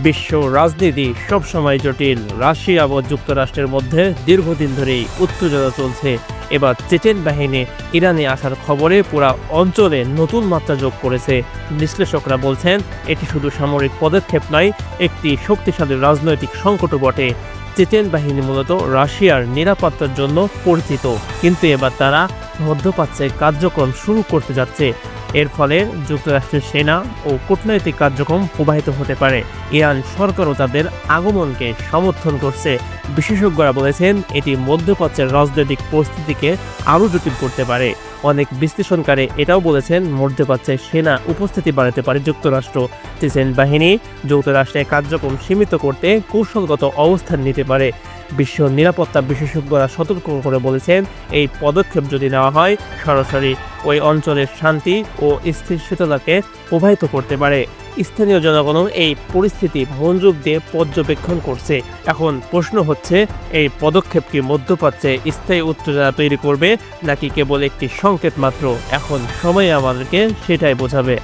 বিশ্ব রাজনীতি সবসময় জটিল। রাশিয়া ও যুক্তরাষ্ট্রের মধ্যে দীর্ঘদিন ধরেই উত্তেজনা চলছে। এবার চেচেন বাহিনী ইরানে আসার খবরে পুরা অঞ্চলে নতুন মাত্রা যোগ করেছে। বিশ্লেষকরা বলছেন এটি শুধু সামরিক পদক্ষেপ নয়, একটি শক্তিশালী রাজনৈতিক সংকটও বটে। চেচেন বাহিনী মূলত রাশিয়ার নিরাপত্তার জন্য পরিচিত, কিন্তু এবার তারা মধ্যপ্রাচ্যে কার্যক্রম শুরু করতে যাচ্ছে। এর ফলে যুক্তরাষ্ট্রের সেনা ও কূটনৈতিক কার্যক্রম প্রবাহিত হতে পারে। ইরান সরকারও তাদের আগমনকে সমর্থন করছে। বিশেষজ্ঞরা বলেছেন এটি মধ্যপ্রাচ্যের রাজনৈতিক পরিস্থিতিকে আরও জটিল করতে পারে। অনেক বিশ্লেষণকারী এটাও বলেছেন মধ্যপ্রাচ্যে সেনা উপস্থিতি বাড়াতে পারে যুক্তরাষ্ট্র। চেচেন বাহিনী যুক্তরাষ্ট্রের কার্যক্রম সীমিত করতে কৌশলগত অবস্থান নিতে পারে। বিশ্ব নিরাপত্তা বিশেষজ্ঞরা সতর্ক করে বলেছেন এই পদক্ষেপ যদি নেওয়া হয় সরাসরি ওই অঞ্চলের শান্তি ও স্থিতিশীলতাকে প্রভাবিত করতে পারে। স্থানীয় জনগণও এই পরিস্থিতি মনোযোগ দিয়ে পর্যবেক্ষণ করছে। এখন প্রশ্ন হচ্ছে, এই পদক্ষেপ কি মধ্যপ্রাচ্যে স্থায়ী উত্তেজনা তৈরি করবে নাকি কেবল একটি সংকেত মাত্র? এখন সময় আমাদেরকে সেটাই বোঝাবে।